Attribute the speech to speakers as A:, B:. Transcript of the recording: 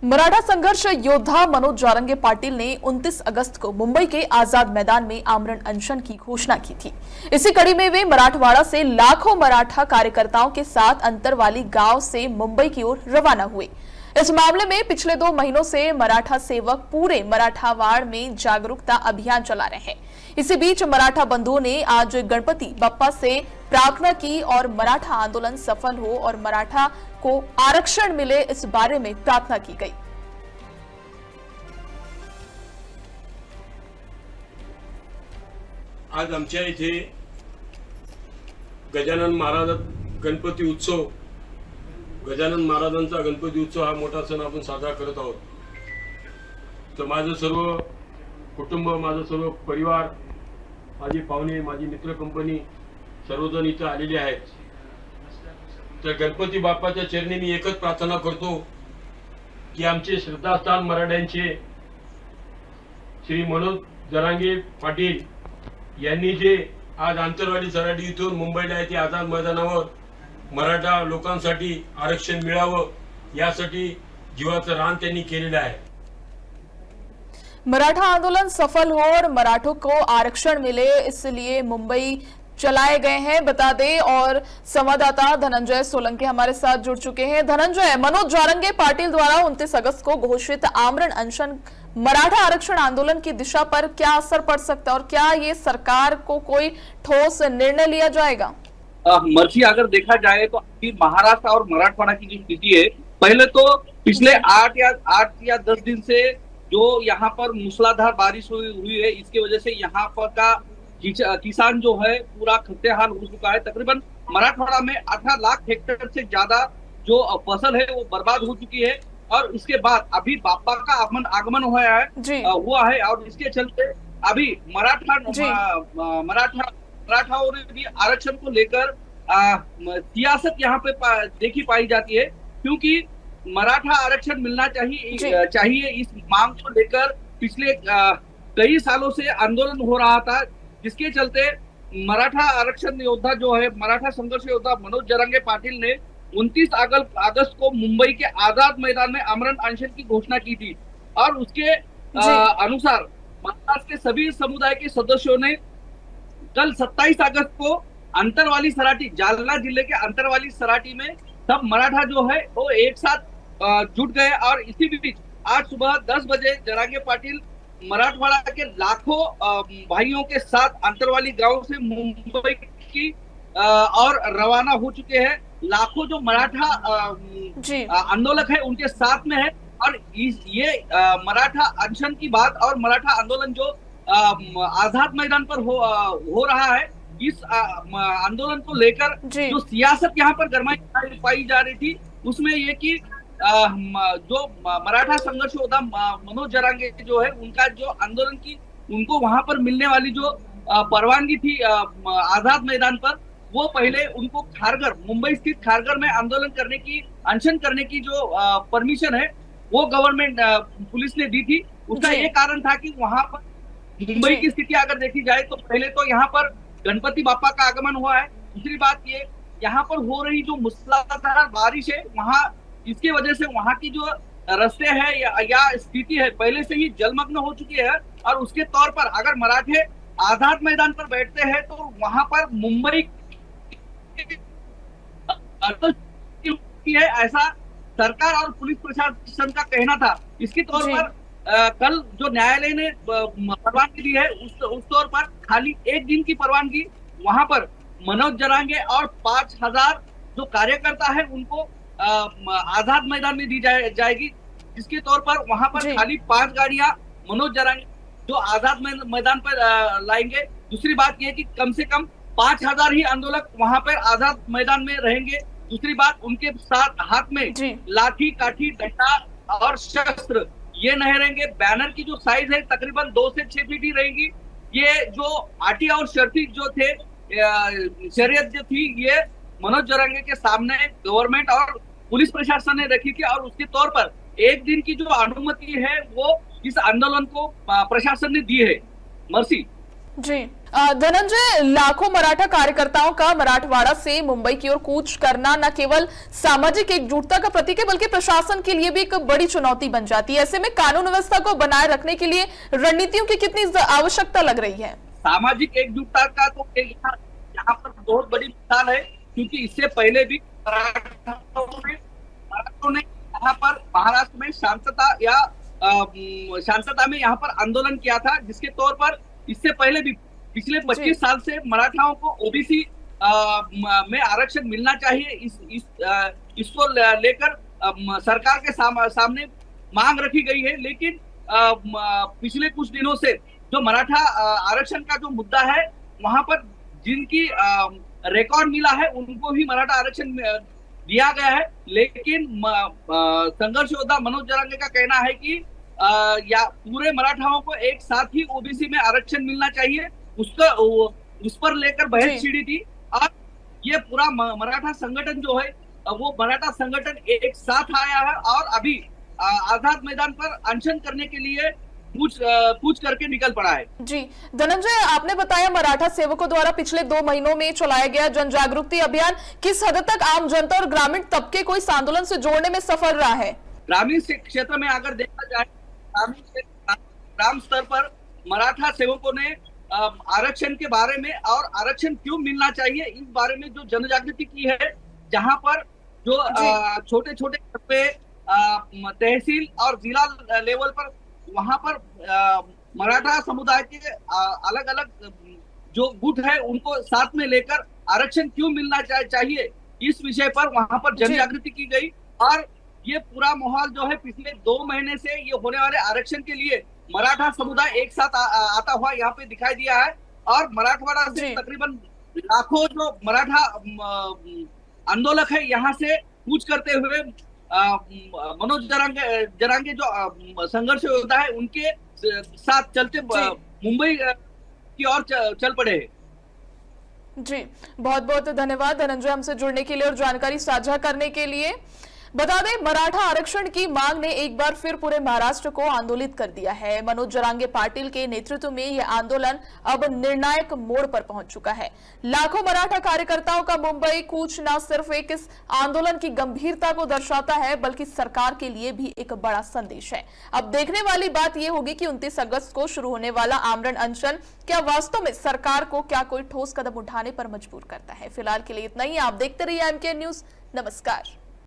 A: मराठा संघर्ष योद्धा मनोज जारंगे पाटिल ने 29 अगस्त को मुंबई के आजाद मैदान में आमरण अनशन की घोषणा की थी। इसी कड़ी में वे मराठवाड़ा से लाखों मराठा कार्यकर्ताओं के साथ अंतरवाली गांव से मुंबई की ओर रवाना हुए। इस मामले में पिछले 2 महीनों से मराठा सेवक पूरे मराठावाड़ में जागरूकता अभियान चला रहे हैं। इसी बीच मराठा बंधुओं ने आज गणपति बप्पा से प्रार्थना की और मराठा आंदोलन सफल हो और मराठा को आरक्षण मिले, इस बारे में प्रार्थना की गई।
B: आज आमच्या इथे गजानन महाराज गणपती उत्सव, गजानन महाराजांचा गणपती उत्सव हा मोठा सण आपण साजरा करत आहोत। तर माझं सर्व कुटुंब, माझं सर्व परिवार, माझी पाहुणे, माझी मित्र कंपनी सर्वजण इथे आलेले आहेत। तर गणपती बाप्पाच्या चरणी मी एकच प्रार्थना करतो की आमचे श्रद्धास्थान मराठ्यांचे श्री मनोज जरांगे पाटील यांनी जे आज आंतरवाली सराटी इथून मुंबईला येथे आझाद मैदानावर मराठा लोकांसाठी आरक्षण मिळावं यासाठी जीवाचं रान त्यांनी केलेलं आहे।
A: मराठा आंदोलन सफल हो और मराठों को आरक्षण मिले, इसलिए मुंबई चलाए गए हैं, बता दें। और संवाददाता धनंजय सोलंकी हमारे साथ जुड़ चुके हैं। धनंजय, मनोज जारंगे पाटिल द्वारा 29 अगस्त को घोषित आमरण अनशन मराठा आरक्षण आंदोलन की दिशा पर क्या असर पड़ सकता है और क्या ये सरकार को कोई ठोस निर्णय लिया जाएगा?
C: मर्सी, अगर देखा जाए तो अभी महाराष्ट्र और मराठवाड़ा की जो स्थिति है, पहले तो पिछले 8 या 10 दिन से जो यहाँ पर मूसलाधार बारिश हुई है, इसकी वजह से यहाँ पर का किसान जो है पूरा खस्तेहाल हो चुका है। तकरीबन मराठवाड़ा में 18 लाख हेक्टेयर से ज्यादा जो फसल है वो बर्बाद हो चुकी है। और इसके बाद अभी बाप्पा का आगमन हुआ है और इसके चलते अभी मराठाओं ने भी आरक्षण को लेकर सियासत यहाँ पे देखी पाई जाती है, क्योंकि मराठा आरक्षण मिलना चाहिए इस मांग को लेकर पिछले कई सालों से आंदोलन हो रहा था, जिसके चलते मराठा आरक्षण योद्धा जो है, मराठा संघर्ष योद्धा मनोज जरांगे पाटिल ने 29 अगस्त को मुंबई के आजाद मैदान में आमरण अनशन की घोषणा की थी। और उसके अनुसार महाराष्ट्र के सभी समुदाय के सदस्यों ने कल 27 अगस्त को अंतरवाली सराटी, जालना जिले के अंतरवाली सराटी में सब मराठा जो है वो एक साथ जुट गए। और इसी बीच आज सुबह 10 बजे जरांगे पाटिल मराठवाड़ा के लाखों भाइयों के साथ अंतरवाली गांव से मुंबई की और रवाना हो चुके हैं। लाखों जो मराठा आंदोलक है उनके साथ में है। और ये मराठा अनशन की बात और मराठा आंदोलन जो आजाद मैदान पर हो रहा है, इस आंदोलन को लेकर जो सियासत यहाँ पर गरमाई पाई जा रही थी, उसमें ये कि जो मराठा संघर्ष योद्धा मनोज जरांगे जो है, उनका जो आंदोलन की उनको वहां पर मिलने वाली जो परवानगी थी आजाद मैदान पर, वो पहले उनको खारघर, मुंबई स्थित खारघर में आंदोलन करने की, अनशन करने की जो परमिशन है वो गवर्नमेंट पुलिस ने दी थी। उसका ये कारण था कि वहां पर मुंबई की स्थिति अगर देखी जाए तो पहले तो यहाँ पर गणपति बाप्पा का आगमन हुआ है। दूसरी बात ये, यहाँ पर हो रही जो मूसलाधार बारिश है, वहां इसकी वजह से वहां की जो रास्ते हैं या स्थिति है पहले से ही जलमग्न हो चुकी है। और उसके तौर पर अगर मराठे आजाद मैदान पर बैठते हैं तो वहां पर मुंबई है, ऐसा सरकार और पुलिस प्रशासन का कहना था। इसके तौर पर कल जो न्यायालय ने परवानगी दी है, उस तौर पर खाली 1 दिन की परवानगी वहां पर मनोज जरांगे और 5000 जो कार्यकर्ता है उनको आजाद मैदान में दी जाएगी, जिसके तौर पर वहां पर खाली 5 गाड़ियां मनोज जरांगे जो आजाद मैदान पर लाएंगे। दूसरी बात यह कि कम से कम 5000 ही आंदोलक वहां पर आजाद मैदान में रहेंगे। दूसरी बात, उनके साथ हाथ में लाठी, काठी, डंडा और शस्त्र ये नहीं रहेंगे। बैनर की जो साइज है तकरीबन 2 से 6 फीट ही रहेगी। ये जो आटी और शर्ती जो थे, शरीयत जो थी, ये मनोज जरांगे के सामने गवर्नमेंट और पुलिस प्रशासन ने रखी थी। और उसके तौर पर 1 दिन की जो अनुमति है वो इस आंदोलन को प्रशासन ने दी है। मर्सी
A: जी, धनंजय, लाखों मराठा कार्यकर्ताओं का मराठवाड़ा से मुंबई की ओर कूच करना न केवल सामाजिक एकजुटता का प्रतीक है बल्कि प्रशासन के लिए भी एक बड़ी चुनौती बन जाती है। ऐसे में कानून व्यवस्था को बनाए रखने के लिए रणनीतियों की कितनी आवश्यकता लग रही है?
C: सामाजिक एकजुटता का तो यहाँ पर बहुत बड़ी मिसाल है, क्योंकि इससे पहले भी मराठों ने यहाँ पर महाराष्ट्र में शांतता में यहाँ पर आंदोलन किया था, जिसके तौर पर इससे पहले भी पिछले 25 साल से मराठाओं को ओबीसी में आरक्षण मिलना चाहिए, इसको लेकर सरकार के सामने मांग रखी गई है। लेकिन पिछले कुछ दिनों से जो मराठा आरक्षण का जो मुद्दा है, वहां पर जिनकी रिकॉर्ड मिला है उनको ही मराठा आरक्षण दिया गया है। लेकिन संघर्ष योद्धा मनोज जरांगे का कहना है कि या पूरे मराठाओं को एक साथ ही ओबीसी में आरक्षण मिलना चाहिए, उस पर लेकर बहस छिड़ी थी। और ये पूरा मराठा संगठन जो है, वो मराठा संगठन एक साथ आया है और अभी आजाद मैदान पर अनशन करने के लिए कूच करके निकल पड़ा है।
A: जी धनंजय, आपने बताया मराठा सेवकों द्वारा पिछले 2 महीनों में चलाया गया जन जागृति अभियान किस हद तक आम जनता और ग्रामीण तबके को इस आंदोलन से जोड़ने में सफल रहा है?
C: ग्रामीण क्षेत्र में अगर देखा जाए, ग्राम स्तर पर मराठा सेवकों ने आरक्षण के बारे में और आरक्षण क्यों मिलना चाहिए इस बारे में जो जन जागृति की है, जहां पर जो छोटे छोटे तहसील और जिला लेवल पर वहां पर मराठा समुदाय के अलग अलग जो गुट है उनको साथ में लेकर आरक्षण क्यों मिलना चाहिए इस विषय पर वहां पर जन जागृति की गई। और ये पूरा माहौल जो है पिछले 2 महीने से ये होने वाले आरक्षण के लिए मराठा समुदाय एक साथ आता हुआ यहाँ पे दिखाई दिया है। और मराठवाड़ा से तकरीबन लाखों जो मराठा आंदोलक है यहाँ से कूच करते हुए मनोज जरांगे जो संघर्ष योद्धा है उनके साथ चलते मुंबई की ओर चल पड़े।
A: जी बहुत बहुत धन्यवाद धनंजय, हमसे जुड़ने के लिए और जानकारी साझा करने के लिए। बता दें, मराठा आरक्षण की मांग ने एक बार फिर पूरे महाराष्ट्र को आंदोलित कर दिया है। मनोज जरांगे पाटिल के नेतृत्व में यह आंदोलन अब निर्णायक मोड़ पर पहुंच चुका है। लाखों मराठा कार्यकर्ताओं का मुंबई कूच न सिर्फ एक इस आंदोलन की गंभीरता को दर्शाता है बल्कि सरकार के लिए भी एक बड़ा संदेश है। अब देखने वाली बात यह होगी कि 29 अगस्त को शुरू होने वाला आमरण अनशन क्या वास्तव में सरकार को क्या कोई ठोस कदम उठाने पर मजबूर करता है। फिलहाल के लिए इतना ही। आप देखते रहिए एमके न्यूज। नमस्कार।